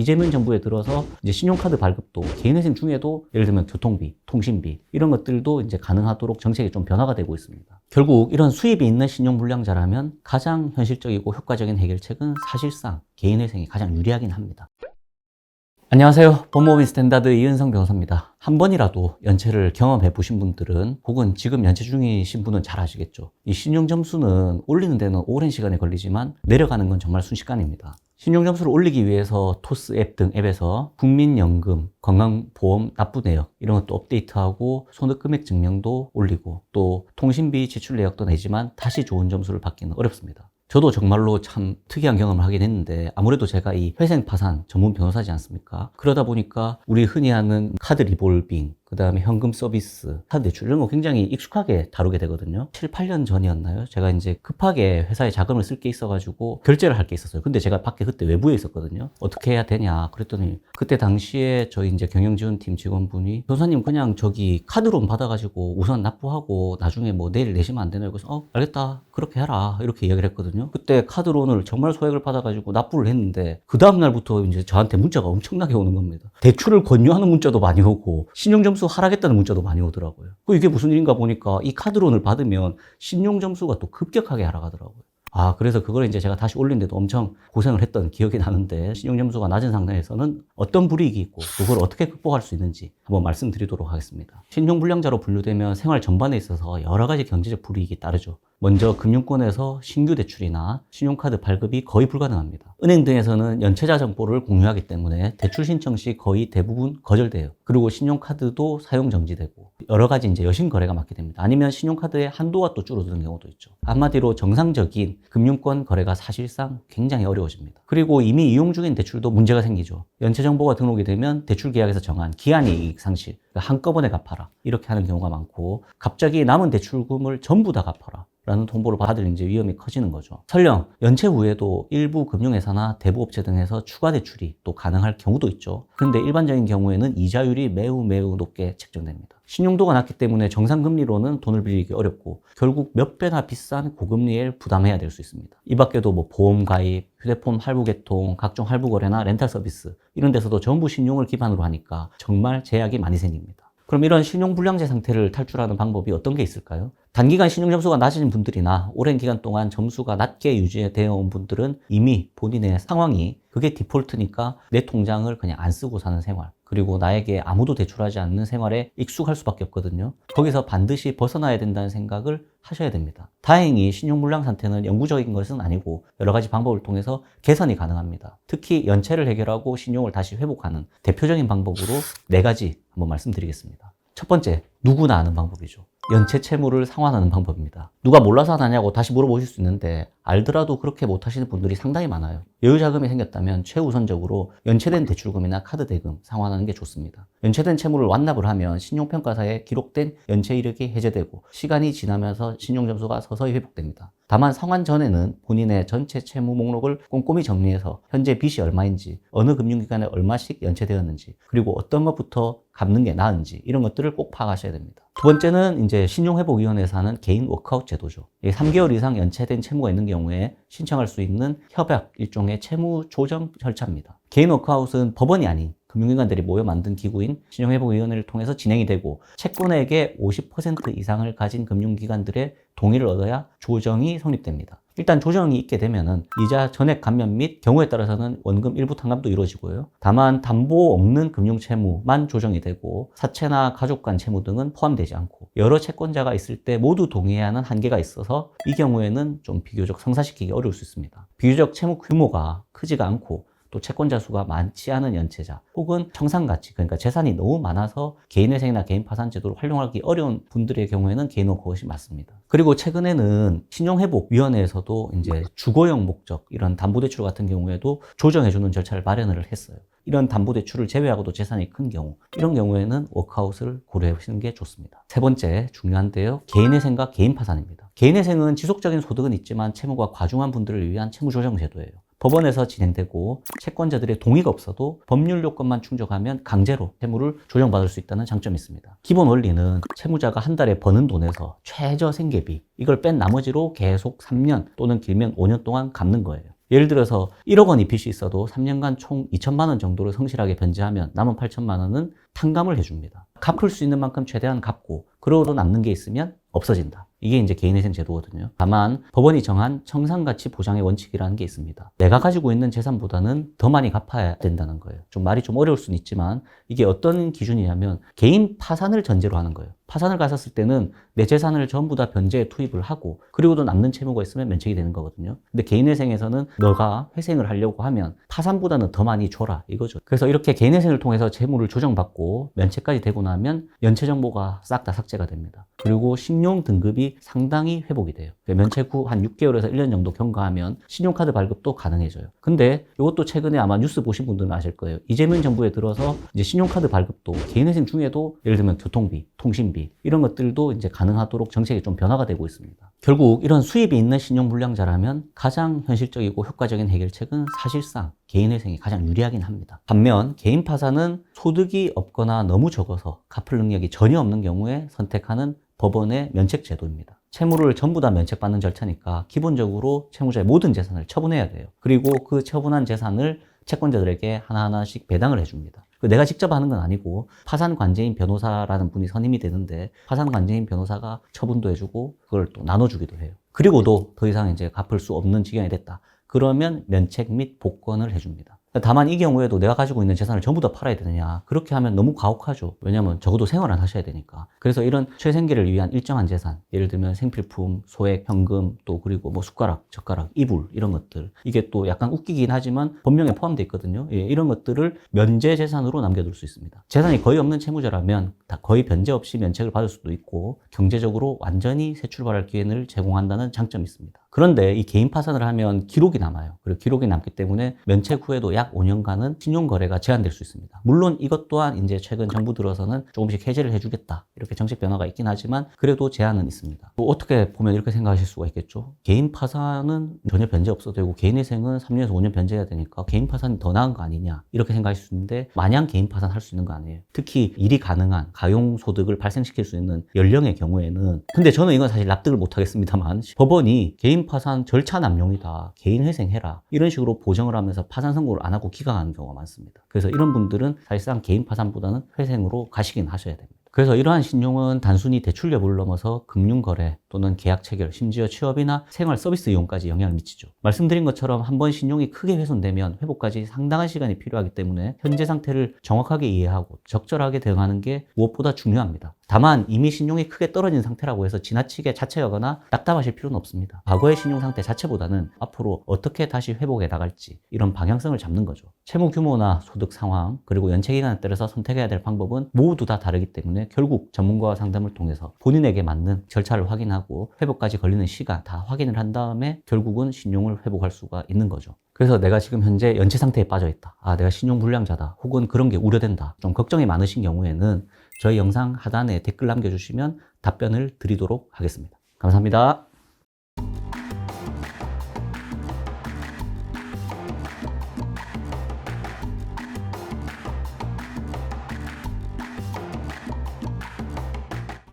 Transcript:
이재명 정부에 들어서 이제 신용카드 발급도 개인회생 중에도 예를 들면 교통비, 통신비 이런 것들도 이제 가능하도록 정책이 좀 변화가 되고 있습니다. 결국 이런 수입이 있는 신용불량자라면 가장 현실적이고 효과적인 해결책은 사실상 개인회생이 가장 유리하긴 합니다. 안녕하세요. 법무법인 스탠다드 이은성 변호사입니다. 한 번이라도 연체를 경험해 보신 분들은 혹은 지금 연체 중이신 분은 잘 아시겠죠. 이 신용점수는 올리는 데는 오랜 시간이 걸리지만 내려가는 건 정말 순식간입니다. 신용점수를 올리기 위해서 토스 앱 등 앱에서 국민연금, 건강보험 납부 내역 이런 것도 업데이트하고 손해금액 증명도 올리고 또 통신비 지출 내역도 내지만 다시 좋은 점수를 받기는 어렵습니다. 저도 정말로 참 특이한 경험을 하긴 했는데 아무래도 제가 이 회생 파산 전문 변호사지 않습니까? 그러다 보니까 우리 흔히 하는 카드 리볼빙, 그 다음에 현금 서비스, 카드 대출 이런 거 굉장히 익숙하게 다루게 되거든요. 7, 8년 전이었나요? 제가 이제 급하게 회사에 자금을 쓸 게 있어가지고 결제를 할 게 있었어요. 근데 제가 밖에 그때 외부에 있었거든요. 어떻게 해야 되냐 그랬더니 그때 당시에 저희 이제 경영지원팀 직원분이 변호사님 그냥 저기 카드론 받아가지고 우선 납부하고 나중에 뭐 내일 내시면 안 되나요? 그래서 알겠다 그렇게 해라 이렇게 이야기를 했거든요. 그때 카드론을 정말 소액을 받아가지고 납부를 했는데 그 다음날부터 이제 저한테 문자가 엄청나게 오는 겁니다. 대출을 권유하는 문자도 많이 오고 신용점수 하락했다는 문자도 많이 오더라고요. 이게 무슨 일인가 보니까 이 카드론을 받으면 신용점수가 또 급격하게 하락하더라고요. 그래서 그걸 이제 제가 다시 올린데도 엄청 고생을 했던 기억이 나는데 신용점수가 낮은 상태에서는 어떤 불이익이 있고 그걸 어떻게 극복할 수 있는지 한번 말씀드리도록 하겠습니다. 신용불량자로 분류되면 생활 전반에 있어서 여러 가지 경제적 불이익이 따르죠. 먼저 금융권에서 신규 대출이나 신용카드 발급이 거의 불가능합니다. 은행 등에서는 연체자 정보를 공유하기 때문에 대출 신청 시 거의 대부분 거절돼요. 그리고 신용카드도 사용 정지되고 여러 가지 이제 여신 거래가 막게 됩니다. 아니면 신용카드의 한도가 또 줄어드는 경우도 있죠. 한마디로 정상적인 금융권 거래가 사실상 굉장히 어려워집니다. 그리고 이미 이용 중인 대출도 문제가 생기죠. 연체 정보가 등록이 되면 대출 계약에서 정한 기한이익 상실, 한꺼번에 갚아라 이렇게 하는 경우가 많고 갑자기 남은 대출금을 전부 다 갚아라 라는 통보를 받을 이제 위험이 커지는 거죠. 설령 연체 후에도 일부 금융회사나 대부업체 등에서 추가 대출이 또 가능할 경우도 있죠. 그런데 일반적인 경우에는 이자율이 매우 높게 책정됩니다. 신용도가 낮기 때문에 정상금리로는 돈을 빌리기 어렵고 결국 몇 배나 비싼 고금리를 부담해야 될 수 있습니다. 이 밖에도 뭐 보험 가입, 휴대폰 할부 개통, 각종 할부 거래나 렌탈 서비스 이런 데서도 전부 신용을 기반으로 하니까 정말 제약이 많이 생깁니다. 그럼 이런 신용불량자 상태를 탈출하는 방법이 어떤 게 있을까요? 단기간 신용점수가 낮은 분들이나 오랜 기간 동안 점수가 낮게 유지되어 온 분들은 이미 본인의 상황이 그게 디폴트니까 내 통장을 그냥 안 쓰고 사는 생활 그리고 나에게 아무도 대출하지 않는 생활에 익숙할 수밖에 없거든요. 거기서 반드시 벗어나야 된다는 생각을 하셔야 됩니다. 다행히 신용불량 상태는 영구적인 것은 아니고 여러 가지 방법을 통해서 개선이 가능합니다. 특히 연체를 해결하고 신용을 다시 회복하는 대표적인 방법으로 4가지 한번 말씀드리겠습니다. 첫 번째, 누구나 아는 방법이죠. 연체 채무를 상환하는 방법입니다. 누가 몰라서 안 하냐고 다시 물어보실 수 있는데 알더라도 그렇게 못하시는 분들이 상당히 많아요. 여유자금이 생겼다면 최우선적으로 연체된 대출금이나 카드 대금 상환하는 게 좋습니다. 연체된 채무를 완납을 하면 신용평가사에 기록된 연체 이력이 해제되고 시간이 지나면서 신용점수가 서서히 회복됩니다. 다만 상환 전에는 본인의 전체 채무 목록을 꼼꼼히 정리해서 현재 빚이 얼마인지, 어느 금융기관에 얼마씩 연체되었는지, 그리고 어떤 것부터 갚는 게 나은지 이런 것들을 꼭 파악하셔야 됩니다. 두 번째는 이제 신용회복위원회에서 하는 개인 워크아웃 제도죠. 3개월 이상 연체된 채무가 있는 경우에 신청할 수 있는 협약, 일종의 채무 조정 절차입니다. 개인 워크아웃은 법원이 아닌 금융기관들이 모여 만든 기구인 신용회복위원회를 통해서 진행이 되고 채권액의 50% 이상을 가진 금융기관들의 동의를 얻어야 조정이 성립됩니다. 일단 조정이 있게 되면은 이자 전액 감면 및 경우에 따라서는 원금 일부 탕감도 이루어지고요. 다만 담보 없는 금융채무만 조정이 되고 사채나 가족 간 채무 등은 포함되지 않고 여러 채권자가 있을 때 모두 동의해야 하는 한계가 있어서 이 경우에는 좀 비교적 성사시키기 어려울 수 있습니다. 비교적 채무 규모가 크지가 않고 또 채권자 수가 많지 않은 연체자 혹은 청산가치 그러니까 재산이 너무 많아서 개인회생이나 개인파산 제도를 활용하기 어려운 분들의 경우에는 개인 워크아웃이 맞습니다. 그리고 최근에는 신용회복위원회에서도 이제 주거용 목적 이런 담보대출 같은 경우에도 조정해주는 절차를 마련을 했어요. 이런 담보대출을 제외하고도 재산이 큰 경우 이런 경우에는 워크아웃을 고려해 보시는 게 좋습니다. 세 번째 중요한데요. 개인회생과 개인파산입니다. 개인회생은 지속적인 소득은 있지만 채무가 과중한 분들을 위한 채무조정 제도예요. 법원에서 진행되고 채권자들의 동의가 없어도 법률 요건만 충족하면 강제로 채무를 조정받을 수 있다는 장점이 있습니다. 기본 원리는 채무자가 한 달에 버는 돈에서 최저 생계비 이걸 뺀 나머지로 계속 3년 또는 길면 5년 동안 갚는 거예요. 예를 들어서 1억 원 빚이 있어도 3년간 총 2천만 원 정도를 성실하게 변제하면 남은 8천만 원은 탕감을 해줍니다. 갚을 수 있는 만큼 최대한 갚고 그러고도 남는 게 있으면 없어진다. 이게 이제 개인회생 제도거든요. 다만 법원이 정한 청산가치 보장의 원칙이라는 게 있습니다. 내가 가지고 있는 재산보다는 더 많이 갚아야 된다는 거예요. 좀 말이 좀 어려울 수는 있지만 이게 어떤 기준이냐면 개인 파산을 전제로 하는 거예요. 파산을 갔었을 때는 내 재산을 전부 다 변제에 투입을 하고 그리고도 남는 채무가 있으면 면책이 되는 거거든요. 근데 개인회생에서는 너가 회생을 하려고 하면 파산보다는 더 많이 줘라 이거죠. 그래서 이렇게 개인회생을 통해서 채무를 조정받고 면책까지 되고 나면 연체 정보가 싹 다 삭제가 됩니다. 그리고 신용 등급이 상당히 회복이 돼요. 면책 후 한 6개월에서 1년 정도 경과하면 신용카드 발급도 가능해져요. 근데 이것도 최근에 아마 뉴스 보신 분들은 아실 거예요. 이재명 정부에 들어서 이제 신용카드 발급도 개인회생 중에도 예를 들면 교통비, 통신비 이런 것들도 이제 가능하도록 정책이 좀 변화가 되고 있습니다. 결국 이런 수입이 있는 신용불량자라면 가장 현실적이고 효과적인 해결책은 사실상 개인회생이 가장 유리하긴 합니다. 반면 개인 파산은 소득이 없거나 너무 적어서 갚을 능력이 전혀 없는 경우에 선택하는 법원의 면책 제도입니다. 채무를 전부 다 면책받는 절차니까 기본적으로 채무자의 모든 재산을 처분해야 돼요. 그리고 그 처분한 재산을 채권자들에게 하나하나씩 배당을 해줍니다. 내가 직접 하는 건 아니고 파산관제인 변호사라는 분이 선임이 되는데 파산관제인 변호사가 처분도 해주고 그걸 또 나눠주기도 해요. 그리고도 더 이상 이제 갚을 수 없는 지경이 됐다. 그러면 면책 및 복권을 해줍니다. 다만 이 경우에도 내가 가지고 있는 재산을 전부 다 팔아야 되느냐 그렇게 하면 너무 가혹하죠. 왜냐하면 적어도 생활은 하셔야 되니까. 그래서 이런 최생계를 위한 일정한 재산, 예를 들면 생필품, 소액, 현금, 또 그리고 뭐 숟가락, 젓가락, 이불 이런 것들, 이게 또 약간 웃기긴 하지만 법령에 포함되어 있거든요. 예, 이런 것들을 면제 재산으로 남겨둘 수 있습니다. 재산이 거의 없는 채무자라면 다 거의 변제 없이 면책을 받을 수도 있고 경제적으로 완전히 새 출발할 기회를 제공한다는 장점이 있습니다. 그런데 이 개인 파산을 하면 기록이 남아요. 그리고 기록이 남기 때문에 면책 후에도 약 5년간은 신용거래가 제한될 수 있습니다. 물론 이것 또한 이제 최근 정부 들어서는 조금씩 해제를 해주겠다. 이렇게 정책 변화가 있긴 하지만 그래도 제한은 있습니다. 또 어떻게 보면 이렇게 생각하실 수가 있겠죠. 개인 파산은 전혀 변제 없어도 되고 개인회생은 3년에서 5년 변제해야 되니까 개인 파산이 더 나은 거 아니냐 이렇게 생각하실 수 있는데 마냥 개인 파산 할 수 있는 거 아니에요. 특히 일이 가능한 가용소득을 발생시킬 수 있는 연령의 경우에는 근데 저는 이건 사실 납득을 못 하겠습니다만 법원이 개인 파산 절차 남용이다. 개인 회생해라. 이런 식으로 보정을 하면서 파산 선고를 안 하고 기각하는 경우가 많습니다. 그래서 이런 분들은 사실상 개인 파산보다는 회생으로 가시긴 하셔야 됩니다. 그래서 이러한 신용은 단순히 대출 여부를 넘어서 금융거래 또는 계약 체결, 심지어 취업이나 생활 서비스 이용까지 영향을 미치죠. 말씀드린 것처럼 한번 신용이 크게 훼손되면 회복까지 상당한 시간이 필요하기 때문에 현재 상태를 정확하게 이해하고 적절하게 대응하는 게 무엇보다 중요합니다. 다만 이미 신용이 크게 떨어진 상태라고 해서 지나치게 자책하거나 낙담하실 필요는 없습니다. 과거의 신용 상태 자체보다는 앞으로 어떻게 다시 회복해 나갈지 이런 방향성을 잡는 거죠. 채무 규모나 소득 상황 그리고 연체 기간에 따라서 선택해야 될 방법은 모두 다 다르기 때문에 결국 전문가와 상담을 통해서 본인에게 맞는 절차를 확인하고 회복까지 걸리는 시간 다 확인을 한 다음에 결국은 신용을 회복할 수가 있는 거죠. 그래서 내가 지금 현재 연체 상태에 빠져 있다. 내가 신용 불량자다. 혹은 그런 게 우려된다. 좀 걱정이 많으신 경우에는 저희 영상 하단에 댓글 남겨주시면 답변을 드리도록 하겠습니다. 감사합니다.